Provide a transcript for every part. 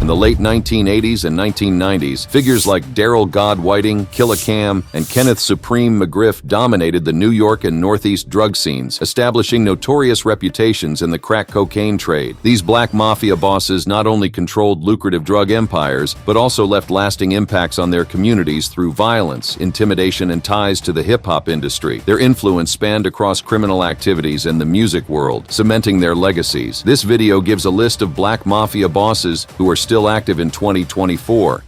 In the late 1980s and 1990s, figures like Daryl God Whiting, Killa Cam, and Kenneth Supreme McGriff dominated the New York and Northeast drug scenes, establishing notorious reputations in the crack cocaine trade. These black mafia bosses not only controlled lucrative drug empires, but also left lasting impacts on their communities through violence, intimidation, and ties to the hip-hop industry. Their influence spanned across criminal activities and the music world, cementing their legacies. This video gives a list of black mafia bosses who are still active in 2024.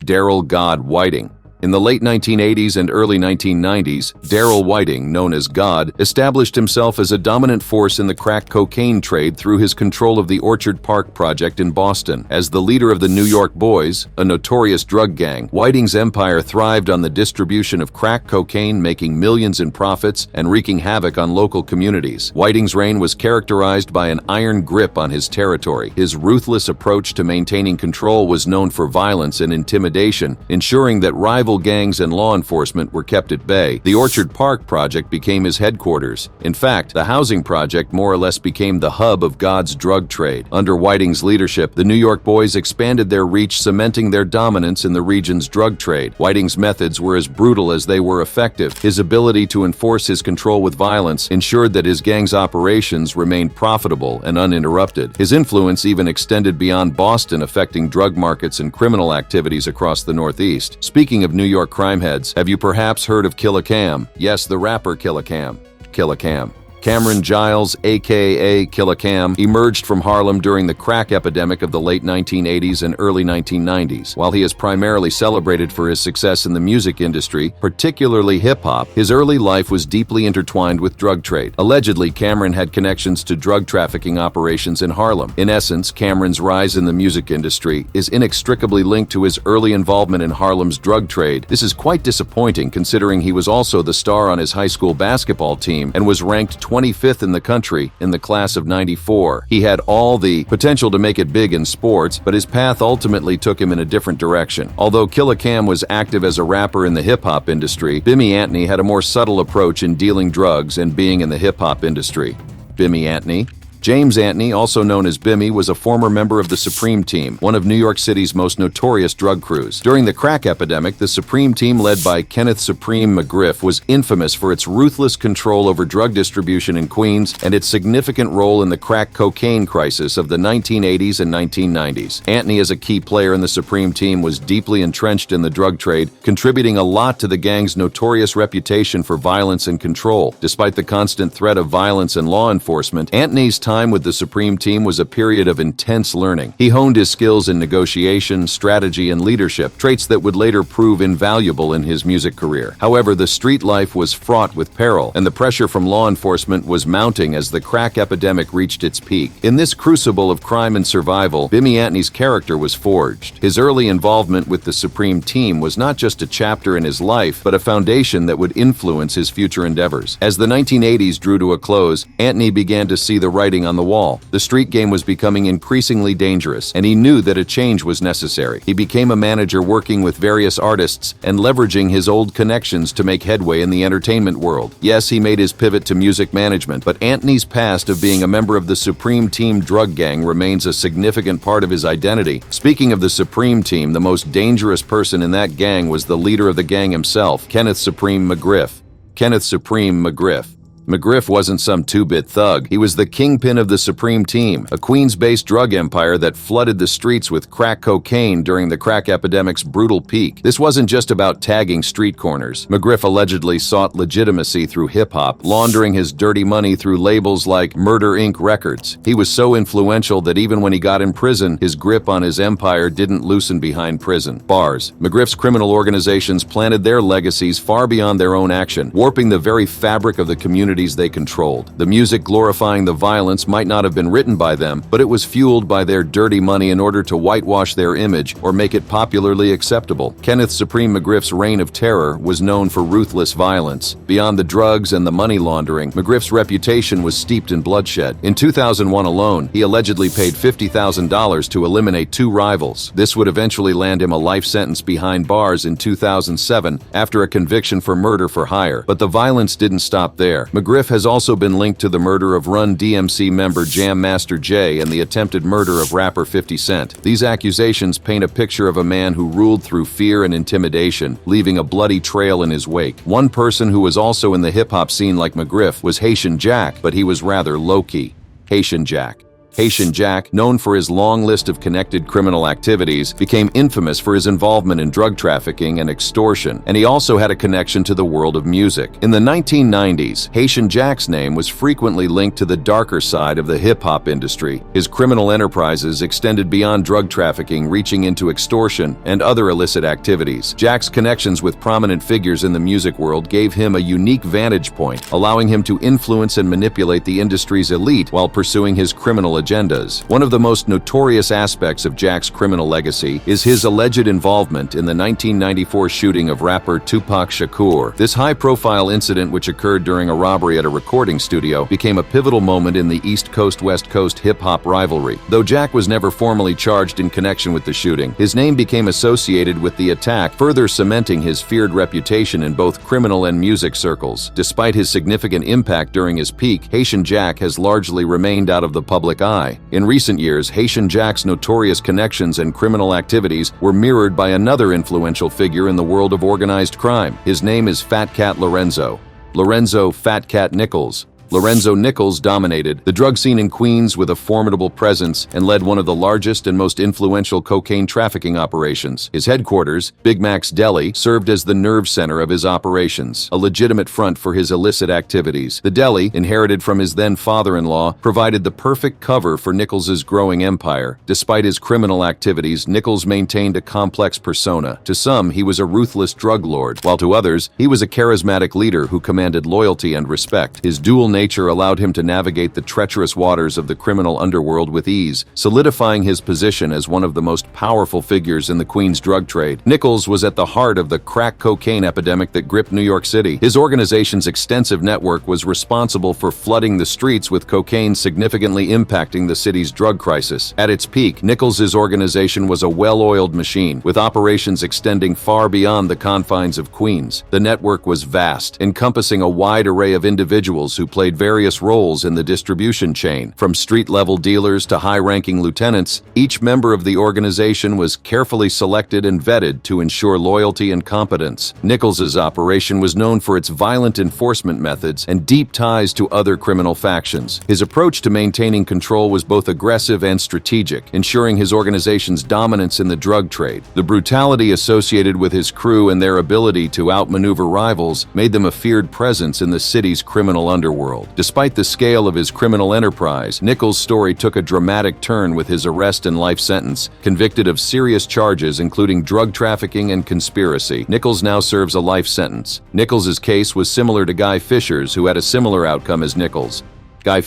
Daryl God Whiting. In the late 1980s and early 1990s, Daryl Whiting, known as God, established himself as a dominant force in the crack cocaine trade through his control of the Orchard Park project in Boston. As the leader of the New York Boys, a notorious drug gang, Whiting's empire thrived on the distribution of crack cocaine, making millions in profits and wreaking havoc on local communities. Whiting's reign was characterized by an iron grip on his territory. His ruthless approach to maintaining control was known for violence and intimidation, ensuring that rival gangs and law enforcement were kept at bay. The Orchard Park project became his headquarters. In fact, the housing project more or less became the hub of God's drug trade. Under Whiting's leadership, the New York Boys expanded their reach, cementing their dominance in the region's drug trade. Whiting's methods were as brutal as they were effective. His ability to enforce his control with violence ensured that his gang's operations remained profitable and uninterrupted. His influence even extended beyond Boston, affecting drug markets and criminal activities across the Northeast. Speaking of New York crime heads, have you perhaps heard of Killa Cam? Yes, the rapper Killa Cam. Killa Cam. Cameron Giles, aka Killa Cam, emerged from Harlem during the crack epidemic of the late 1980s and early 1990s. While he is primarily celebrated for his success in the music industry, particularly hip-hop, his early life was deeply intertwined with drug trade. Allegedly, Cameron had connections to drug trafficking operations in Harlem. In essence, Cameron's rise in the music industry is inextricably linked to his early involvement in Harlem's drug trade. This is quite disappointing, considering he was also the star on his high school basketball team and was ranked 25th in the country in the class of '94. He had all the potential to make it big in sports, but his path ultimately took him in a different direction. Although Killa Cam was active as a rapper in the hip-hop industry, Bimmy Antony had a more subtle approach in dealing drugs and being in the hip-hop industry. Bimmy Antony. James Antony, also known as Bimmy, was a former member of the Supreme Team, one of New York City's most notorious drug crews. During the crack epidemic, the Supreme Team, led by Kenneth Supreme McGriff, was infamous for its ruthless control over drug distribution in Queens and its significant role in the crack cocaine crisis of the 1980s and 1990s. Antony, as a key player in the Supreme Team, was deeply entrenched in the drug trade, contributing a lot to the gang's notorious reputation for violence and control. Despite the constant threat of violence and law enforcement, Antony's time with the Supreme Team was a period of intense learning. He honed his skills in negotiation, strategy, and leadership, traits that would later prove invaluable in his music career. However, the street life was fraught with peril, and the pressure from law enforcement was mounting as the crack epidemic reached its peak. In this crucible of crime and survival, Bimmy Antony's character was forged. His early involvement with the Supreme Team was not just a chapter in his life, but a foundation that would influence his future endeavors. As the 1980s drew to a close, Antony began to see the writing on the wall. The street game was becoming increasingly dangerous, and he knew that a change was necessary. He became a manager, working with various artists and leveraging his old connections to make headway in the entertainment world. Yes, he made his pivot to music management, but Antony's past of being a member of the Supreme Team drug gang remains a significant part of his identity. Speaking of the Supreme Team, the most dangerous person in that gang was the leader of the gang himself, Kenneth Supreme McGriff. Kenneth Supreme McGriff. McGriff wasn't some two-bit thug. He was the kingpin of the Supreme Team, a Queens-based drug empire that flooded the streets with crack cocaine during the crack epidemic's brutal peak. This wasn't just about tagging street corners. McGriff allegedly sought legitimacy through hip-hop, laundering his dirty money through labels like Murder Inc. Records. He was so influential that even when he got in prison, his grip on his empire didn't loosen behind prison bars. McGriff's criminal organizations planted their legacies far beyond their own action, warping the very fabric of the community they controlled. The music glorifying the violence might not have been written by them, but it was fueled by their dirty money in order to whitewash their image or make it popularly acceptable. Kenneth Supreme McGriff's reign of terror was known for ruthless violence. Beyond the drugs and the money laundering, McGriff's reputation was steeped in bloodshed. In 2001 alone, he allegedly paid $50,000 to eliminate 2 rivals. This would eventually land him a life sentence behind bars in 2007 after a conviction for murder for hire. But the violence didn't stop there. McGriff has also been linked to the murder of Run DMC member Jam Master Jay and the attempted murder of rapper 50 Cent. These accusations paint a picture of a man who ruled through fear and intimidation, leaving a bloody trail in his wake. One person who was also in the hip-hop scene like McGriff was Haitian Jack, but he was rather low-key. Haitian Jack. Haitian Jack, known for his long list of connected criminal activities, became infamous for his involvement in drug trafficking and extortion, and he also had a connection to the world of music. In the 1990s, Haitian Jack's name was frequently linked to the darker side of the hip-hop industry. His criminal enterprises extended beyond drug trafficking, reaching into extortion and other illicit activities. Jack's connections with prominent figures in the music world gave him a unique vantage point, allowing him to influence and manipulate the industry's elite while pursuing his criminal agendas. One of the most notorious aspects of Jack's criminal legacy is his alleged involvement in the 1994 shooting of rapper Tupac Shakur. This high-profile incident, which occurred during a robbery at a recording studio, became a pivotal moment in the East Coast-West Coast hip-hop rivalry. Though Jack was never formally charged in connection with the shooting, his name became associated with the attack, further cementing his feared reputation in both criminal and music circles. Despite his significant impact during his peak, Haitian Jack has largely remained out of the public eye. In recent years, Haitian Jack's notorious connections and criminal activities were mirrored by another influential figure in the world of organized crime. His name is Fat Cat Lorenzo. Lorenzo Fat Cat Nichols. Lorenzo Nichols dominated the drug scene in Queens with a formidable presence and led one of the largest and most influential cocaine trafficking operations. His headquarters, Big Mac's Deli, served as the nerve center of his operations, a legitimate front for his illicit activities. The deli, inherited from his then father-in-law, provided the perfect cover for Nichols's growing empire. Despite his criminal activities, Nichols maintained a complex persona. To some, he was a ruthless drug lord, while to others, he was a charismatic leader who commanded loyalty and respect. His dual nature allowed him to navigate the treacherous waters of the criminal underworld with ease, solidifying his position as one of the most powerful figures in the Queens drug trade. Nichols was at the heart of the crack cocaine epidemic that gripped New York City. His organization's extensive network was responsible for flooding the streets with cocaine, significantly impacting the city's drug crisis. At its peak, Nichols's organization was a well-oiled machine, with operations extending far beyond the confines of Queens. The network was vast, encompassing a wide array of individuals who played various roles in the distribution chain. From street-level dealers to high-ranking lieutenants, each member of the organization was carefully selected and vetted to ensure loyalty and competence. Nichols's operation was known for its violent enforcement methods and deep ties to other criminal factions. His approach to maintaining control was both aggressive and strategic, ensuring his organization's dominance in the drug trade. The brutality associated with his crew and their ability to outmaneuver rivals made them a feared presence in the city's criminal underworld. Despite the scale of his criminal enterprise, Nichols' story took a dramatic turn with his arrest and life sentence. Convicted of serious charges including drug trafficking and conspiracy, Nichols now serves a life sentence. Nichols' case was similar to Guy Fisher's, who had a similar outcome as Nichols. Guy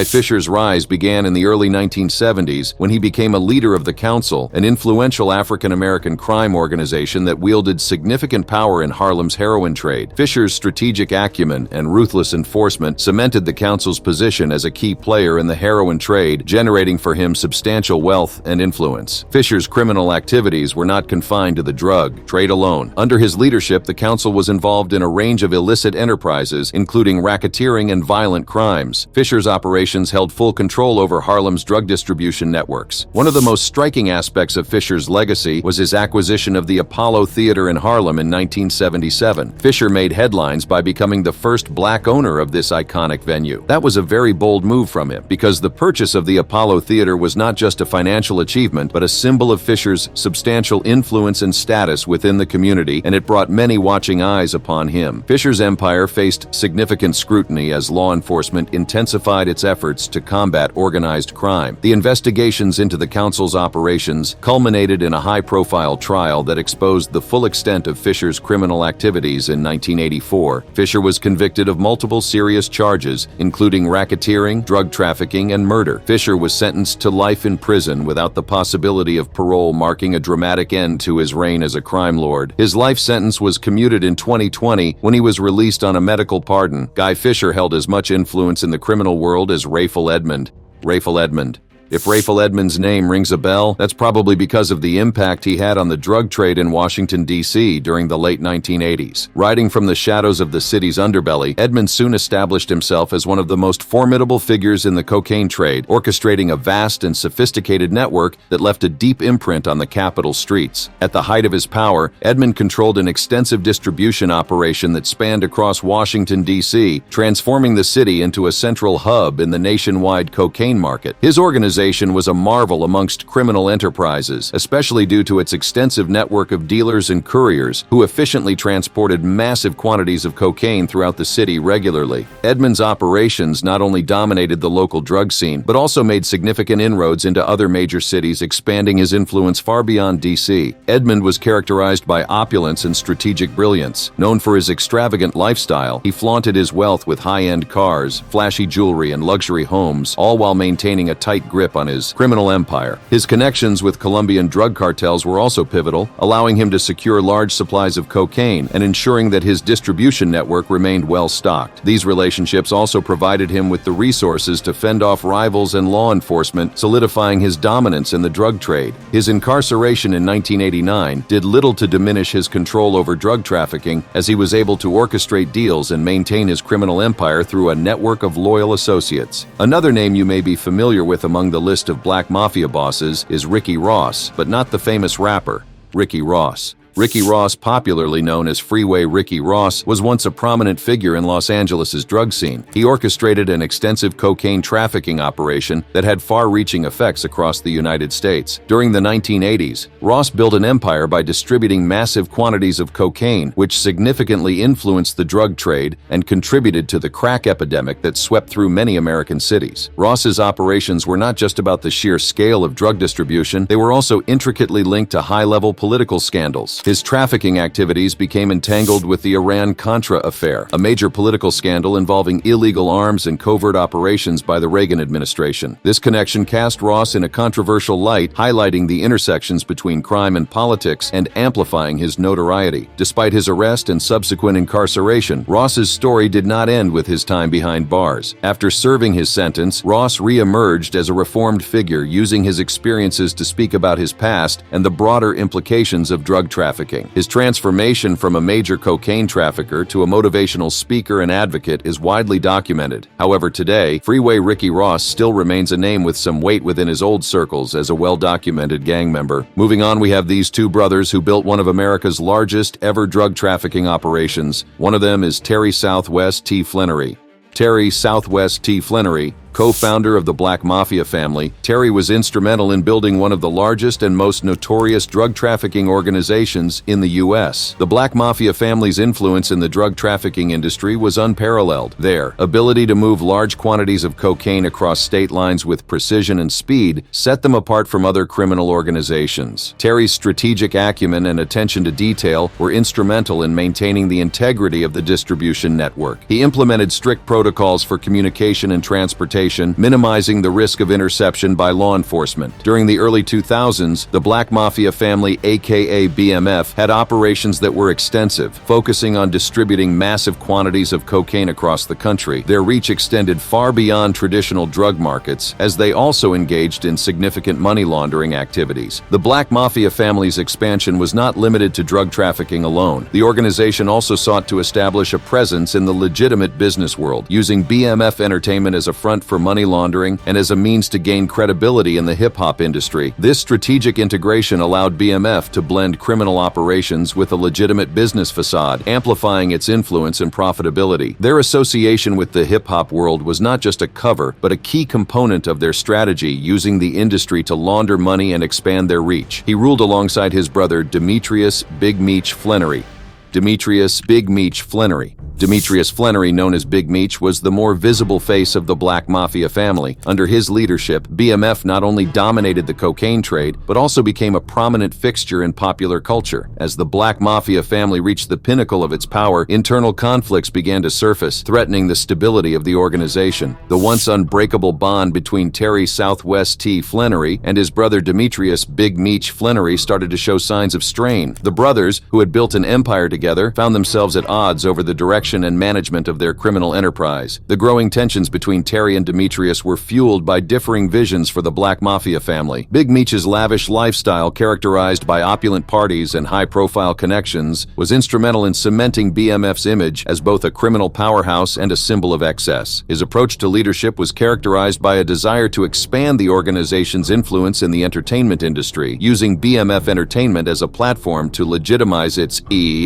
Fisher's rise began in the early 1970s when he became a leader of the Council, an influential African-American crime organization that wielded significant power in Harlem's heroin trade. Fisher's strategic acumen and ruthless enforcement cemented the Council's position as a key player in the heroin trade, generating for him substantial wealth and influence. Fisher's criminal activities were not confined to the drug trade alone. Under his leadership, the Council was involved in a range of illicit enterprises, including racketeering and violent crimes. Fisher's operations held full control over Harlem's drug distribution networks. One of the most striking aspects of Fisher's legacy was his acquisition of the Apollo Theater in Harlem in 1977. Fisher made headlines by becoming the first black owner of this iconic venue. That was a very bold move from him, because the purchase of the Apollo Theater was not just a financial achievement, but a symbol of Fisher's substantial influence and status within the community, and it brought many watching eyes upon him. Fisher's empire faced significant scrutiny as law enforcement intensified its efforts to combat organized crime. The investigations into the Council's operations culminated in a high-profile trial that exposed the full extent of Fisher's criminal activities in 1984. Fisher was convicted of multiple serious charges, including racketeering, drug trafficking, and murder. Fisher was sentenced to life in prison without the possibility of parole, marking a dramatic end to his reign as a crime lord. His life sentence was commuted in 2020 when he was released on a medical pardon. Guy Fisher held as much influence in the criminal world as Rayful Edmond. If Raphael Edmonds' name rings a bell, that's probably because of the impact he had on the drug trade in Washington, D.C. during the late 1980s. Riding from the shadows of the city's underbelly, Edmonds soon established himself as one of the most formidable figures in the cocaine trade, orchestrating a vast and sophisticated network that left a deep imprint on the capital streets. At the height of his power, Edmond controlled an extensive distribution operation that spanned across Washington, D.C., transforming the city into a central hub in the nationwide cocaine market. His organization was a marvel amongst criminal enterprises, especially due to its extensive network of dealers and couriers who efficiently transported massive quantities of cocaine throughout the city regularly. Edmond's operations not only dominated the local drug scene, but also made significant inroads into other major cities, expanding his influence far beyond D.C. Edmond was characterized by opulence and strategic brilliance. Known for his extravagant lifestyle, he flaunted his wealth with high-end cars, flashy jewelry, and luxury homes, all while maintaining a tight grip on his criminal empire. His connections with Colombian drug cartels were also pivotal, allowing him to secure large supplies of cocaine and ensuring that his distribution network remained well-stocked. These relationships also provided him with the resources to fend off rivals and law enforcement, solidifying his dominance in the drug trade. His incarceration in 1989 did little to diminish his control over drug trafficking, as he was able to orchestrate deals and maintain his criminal empire through a network of loyal associates. Another name you may be familiar with among the list of Black Mafia bosses is Ricky Ross, but not the famous rapper, Ricky Ross. Ricky Ross, popularly known as Freeway Ricky Ross, was once a prominent figure in Los Angeles' drug scene. He orchestrated an extensive cocaine trafficking operation that had far-reaching effects across the United States. During the 1980s, Ross built an empire by distributing massive quantities of cocaine, which significantly influenced the drug trade and contributed to the crack epidemic that swept through many American cities. Ross's operations were not just about the sheer scale of drug distribution, they were also intricately linked to high-level political scandals. His trafficking activities became entangled with the Iran-Contra affair, a major political scandal involving illegal arms and covert operations by the Reagan administration. This connection cast Ross in a controversial light, highlighting the intersections between crime and politics and amplifying his notoriety. Despite his arrest and subsequent incarceration, Ross's story did not end with his time behind bars. After serving his sentence, Ross re-emerged as a reformed figure, using his experiences to speak about his past and the broader implications of drug trafficking. His transformation from a major cocaine trafficker to a motivational speaker and advocate is widely documented. However, today, Freeway Ricky Ross still remains a name with some weight within his old circles as a well-documented gang member. Moving on, we have these two brothers who built one of America's largest ever drug trafficking operations. One of them is Terry Southwest T. Flannery. Terry Southwest T. Flannery, co-founder of the Black Mafia family, Terry was instrumental in building one of the largest and most notorious drug trafficking organizations in the U.S. The Black Mafia family's influence in the drug trafficking industry was unparalleled. Their ability to move large quantities of cocaine across state lines with precision and speed set them apart from other criminal organizations. Terry's strategic acumen and attention to detail were instrumental in maintaining the integrity of the distribution network. He implemented strict protocols for communication and transportation, minimizing the risk of interception by law enforcement. During the early 2000s, the Black Mafia family, aka BMF, had operations that were extensive, focusing on distributing massive quantities of cocaine across the country. Their reach extended far beyond traditional drug markets, as they also engaged in significant money laundering activities. The Black Mafia family's expansion was not limited to drug trafficking alone. The organization also sought to establish a presence in the legitimate business world, using BMF Entertainment as a front for money laundering and as a means to gain credibility in the hip-hop industry. This strategic integration allowed BMF to blend criminal operations with a legitimate business facade, amplifying its influence and profitability. Their association with the hip-hop world was not just a cover, but a key component of their strategy, using the industry to launder money and expand their reach. He ruled alongside his brother Demetrius Big Meech Flannery. Demetrius Big Meech Flannery. Demetrius Flannery, known as Big Meech, was the more visible face of the Black Mafia family. Under his leadership, BMF not only dominated the cocaine trade, but also became a prominent fixture in popular culture. As the Black Mafia family reached the pinnacle of its power, internal conflicts began to surface, threatening the stability of the organization. The once unbreakable bond between Terry Southwest T. Flannery and his brother Demetrius Big Meech Flannery started to show signs of strain. The brothers, who had built an empire together, together, found themselves at odds over the direction and management of their criminal enterprise. The growing tensions between Terry and Demetrius were fueled by differing visions for the Black Mafia family. Big Meech's lavish lifestyle, characterized by opulent parties and high-profile connections, was instrumental in cementing BMF's image as both a criminal powerhouse and a symbol of excess. His approach to leadership was characterized by a desire to expand the organization's influence in the entertainment industry, using BMF Entertainment as a platform to legitimize its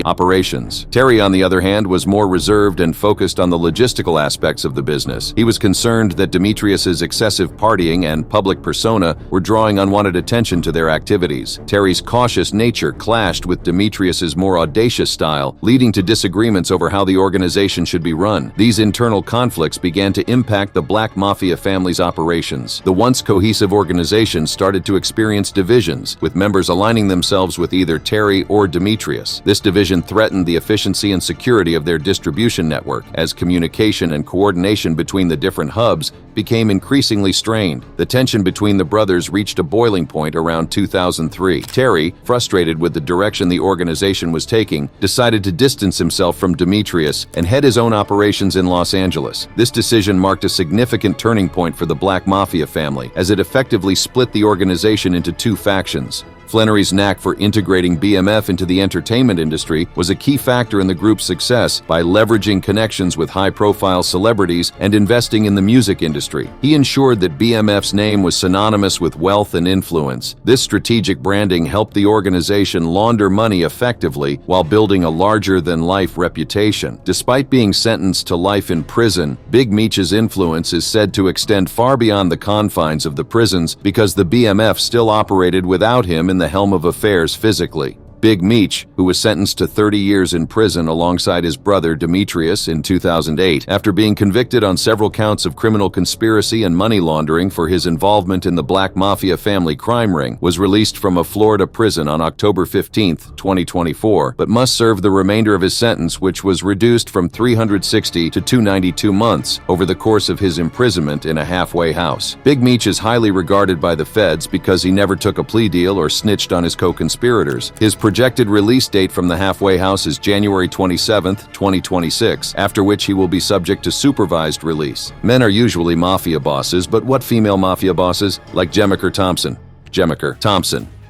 operations. Terry, on the other hand, was more reserved and focused on the logistical aspects of the business. He was concerned that Demetrius's excessive partying and public persona were drawing unwanted attention to their activities. Terry's cautious nature clashed with Demetrius's more audacious style, leading to disagreements over how the organization should be run. These internal conflicts began to impact the Black Mafia family's operations. The once cohesive organization started to experience divisions, with members aligning themselves with either Terry or Demetrius. This division threatened the efficiency and security of their distribution network, as communication and coordination between the different hubs became increasingly strained. The tension between the brothers reached a boiling point around 2003. Terry, frustrated with the direction the organization was taking, decided to distance himself from Demetrius and head his own operations in Los Angeles. This decision marked a significant turning point for the Black Mafia family, as it effectively split the organization into two factions. Flannery's knack for integrating BMF into the entertainment industry was a key factor in the group's success by leveraging connections with high-profile celebrities and investing in the music industry. He ensured that BMF's name was synonymous with wealth and influence. This strategic branding helped the organization launder money effectively while building a larger-than-life reputation. Despite being sentenced to life in prison, Big Meech's influence is said to extend far beyond the confines of the prisons because the BMF still operated without him in the helm of affairs physically. Big Meech, who was sentenced to 30 years in prison alongside his brother Demetrius in 2008, after being convicted on several counts of criminal conspiracy and money laundering for his involvement in the Black Mafia family crime ring, was released from a Florida prison on October 15, 2024, but must serve the remainder of his sentence, which was reduced from 360 to 292 months over the course of his imprisonment in a halfway house. Big Meech is highly regarded by the feds because he never took a plea deal or snitched on his co-conspirators. His projected release date from the halfway house is January 27, 2026, after which he will be subject to supervised release. Men are usually mafia bosses, but what female mafia bosses? Like Jemiker Thompson.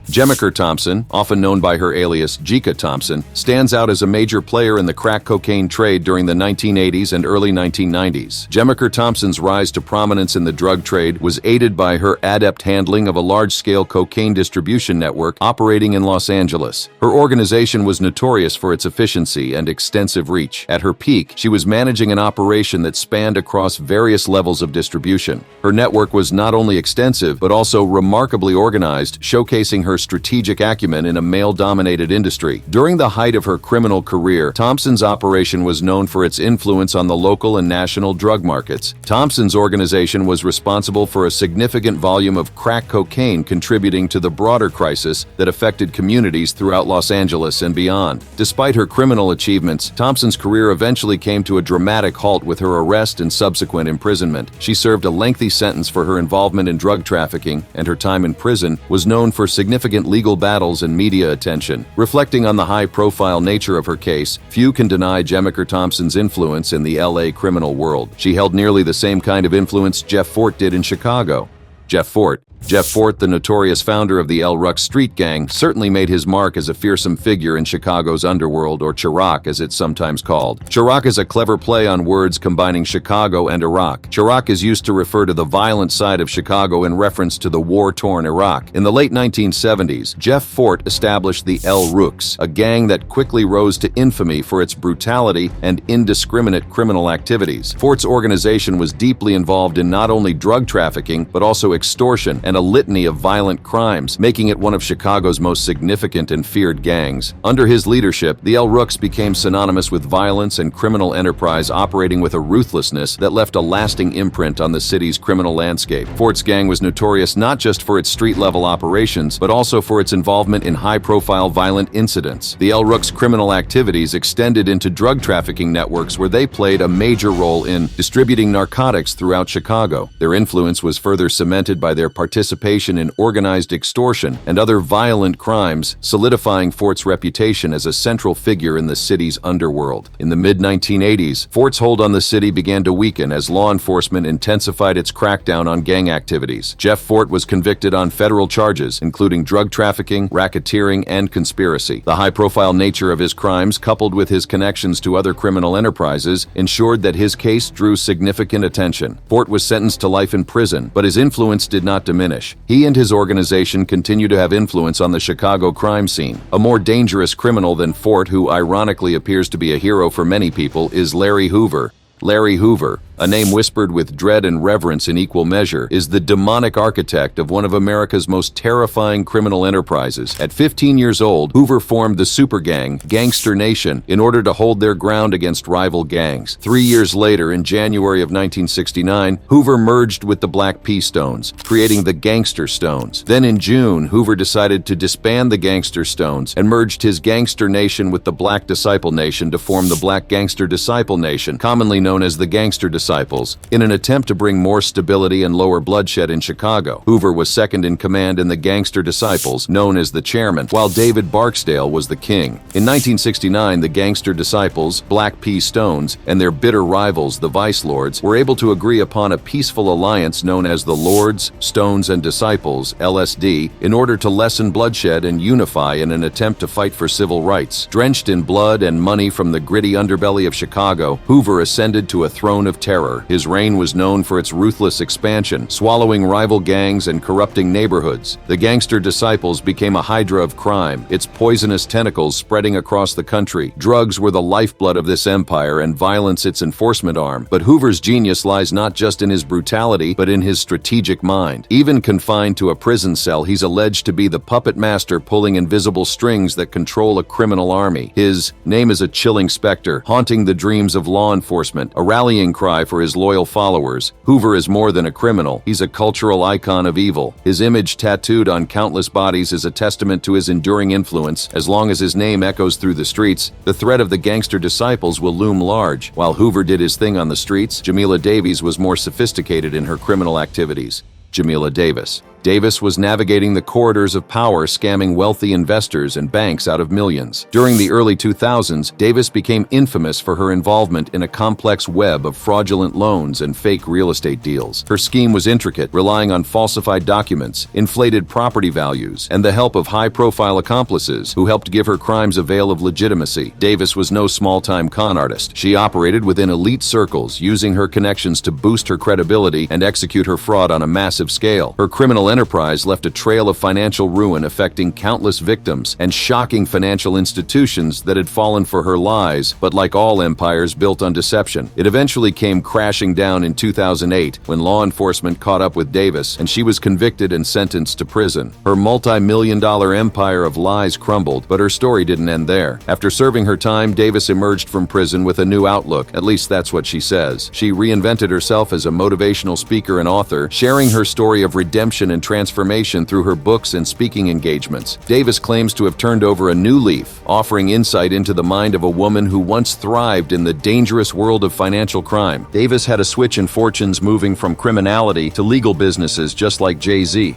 Jemiker Thompson, often known by her alias Jika Thompson, stands out as a major player in the crack cocaine trade during the 1980s and early 1990s. Jemiker Thompson's rise to prominence in the drug trade was aided by her adept handling of a large-scale cocaine distribution network operating in Los Angeles. Her organization was notorious for its efficiency and extensive reach. At her peak, she was managing an operation that spanned across various levels of distribution. Her network was not only extensive, but also remarkably organized, showcasing her strategic acumen in a male-dominated industry. During the height of her criminal career, Thompson's operation was known for its influence on the local and national drug markets. Thompson's organization was responsible for a significant volume of crack cocaine, contributing to the broader crisis that affected communities throughout Los Angeles and beyond. Despite her criminal achievements, Thompson's career eventually came to a dramatic halt with her arrest and subsequent imprisonment. She served a lengthy sentence for her involvement in drug trafficking, and her time in prison was known for significant legal battles and media attention. Reflecting on the high-profile nature of her case, few can deny Jemiker Thompson's influence in the LA criminal world. She held nearly the same kind of influence Jeff Fort did in Chicago. Jeff Fort, the notorious founder of the El Ruck Street Gang, certainly made his mark as a fearsome figure in Chicago's underworld, or Chirac as it's sometimes called. Chirac is a clever play on words combining Chicago and Iraq. Chirac is used to refer to the violent side of Chicago in reference to the war-torn Iraq. In the late 1970s, Jeff Fort established the El Rucks, a gang that quickly rose to infamy for its brutality and indiscriminate criminal activities. Fort's organization was deeply involved in not only drug trafficking, but also extortion and a litany of violent crimes, making it one of Chicago's most significant and feared gangs. Under his leadership, the El Rucks became synonymous with violence and criminal enterprise, operating with a ruthlessness that left a lasting imprint on the city's criminal landscape. Fort's gang was notorious not just for its street-level operations, but also for its involvement in high-profile violent incidents. The El Rucks' criminal activities extended into drug trafficking networks, where they played a major role in distributing narcotics throughout Chicago. Their influence was further cemented by their participation participation in organized extortion and other violent crimes, solidifying Fort's reputation as a central figure in the city's underworld. In the mid-1980s, Fort's hold on the city began to weaken as law enforcement intensified its crackdown on gang activities. Jeff Fort was convicted on federal charges, including drug trafficking, racketeering, and conspiracy. The high-profile nature of his crimes, coupled with his connections to other criminal enterprises, ensured that his case drew significant attention. Fort was sentenced to life in prison, but his influence did not diminish. He and his organization continue to have influence on the Chicago crime scene. A more dangerous criminal than Fort, who ironically appears to be a hero for many people, is Larry Hoover. Larry Hoover, a name whispered with dread and reverence in equal measure, is the demonic architect of one of America's most terrifying criminal enterprises. At 15 years old, Hoover formed the super gang, Gangster Nation, in order to hold their ground against rival gangs. 3 years later, in January of 1969, Hoover merged with the Black P Stones, creating the Gangster Stones. Then in June, Hoover decided to disband the Gangster Stones and merged his Gangster Nation with the Black Disciple Nation to form the Black Gangster Disciple Nation, commonly known as the Gangster Disciples, in an attempt to bring more stability and lower bloodshed in Chicago. Hoover was second in command in the Gangster Disciples, known as the Chairman, while David Barksdale was the King. In 1969, the Gangster Disciples, Black P Stones, and their bitter rivals, the Vice Lords, were able to agree upon a peaceful alliance known as the Lords, Stones, and Disciples, LSD, in order to lessen bloodshed and unify in an attempt to fight for civil rights. Drenched in blood and money from the gritty underbelly of Chicago, Hoover ascended to a throne of terror. His reign was known for its ruthless expansion, swallowing rival gangs and corrupting neighborhoods. The Gangster Disciples became a hydra of crime, its poisonous tentacles spreading across the country. Drugs were the lifeblood of this empire and violence its enforcement arm. But Hoover's genius lies not just in his brutality, but in his strategic mind. Even confined to a prison cell, he's alleged to be the puppet master pulling invisible strings that control a criminal army. His name is a chilling specter, haunting the dreams of law enforcement, a rallying cry for his loyal followers. Hoover is more than a criminal. He's a cultural icon of evil. His image tattooed on countless bodies is a testament to his enduring influence. As long as his name echoes through the streets, the threat of the Gangster Disciples will loom large. While Hoover did his thing on the streets, Jamila Davies was more sophisticated in her criminal activities. Jamila Davis was navigating the corridors of power, scamming wealthy investors and banks out of millions. During the early 2000s, Davis became infamous for her involvement in a complex web of fraudulent loans and fake real estate deals. Her scheme was intricate, relying on falsified documents, inflated property values, and the help of high-profile accomplices who helped give her crimes a veil of legitimacy. Davis was no small-time con artist. She operated within elite circles, using her connections to boost her credibility and execute her fraud on a massive scale. Her criminal enterprise left a trail of financial ruin affecting countless victims and shocking financial institutions that had fallen for her lies, but like all empires built on deception, it eventually came crashing down in 2008 when law enforcement caught up with Davis and she was convicted and sentenced to prison. Her multi-million-dollar empire of lies crumbled, but her story didn't end there. After serving her time, Davis emerged from prison with a new outlook, at least that's what she says. She reinvented herself as a motivational speaker and author, sharing her story of redemption and transformation through her books and speaking engagements. Davis claims to have turned over a new leaf, offering insight into the mind of a woman who once thrived in the dangerous world of financial crime. Davis had a switch in fortunes, moving from criminality to legal businesses, just like Jay-Z.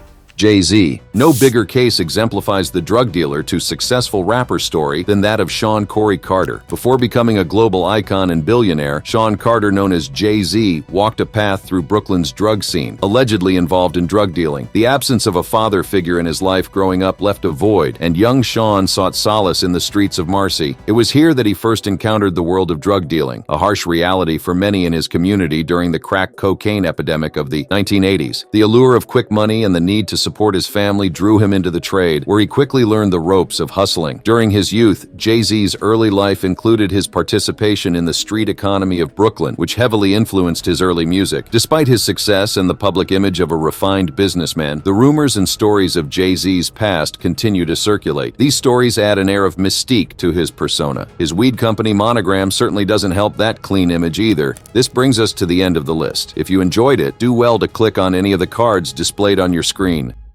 No bigger case exemplifies the drug dealer to successful rapper story than that of Sean Corey Carter. Before becoming a global icon and billionaire, Sean Carter, known as Jay-Z, walked a path through Brooklyn's drug scene, allegedly involved in drug dealing. The absence of a father figure in his life growing up left a void, and young Sean sought solace in the streets of Marcy. It was here that he first encountered the world of drug dealing, a harsh reality for many in his community during the crack cocaine epidemic of the 1980s. The allure of quick money and the need to support his family drew him into the trade, where he quickly learned the ropes of hustling. During his youth, Jay-Z's early life included his participation in the street economy of Brooklyn, which heavily influenced his early music. Despite his success and the public image of a refined businessman, the rumors and stories of Jay-Z's past continue to circulate. These stories add an air of mystique to his persona. His weed company monogram certainly doesn't help that clean image either. This brings us to the end of the list. If you enjoyed it, do well to click on any of the cards displayed on your screen.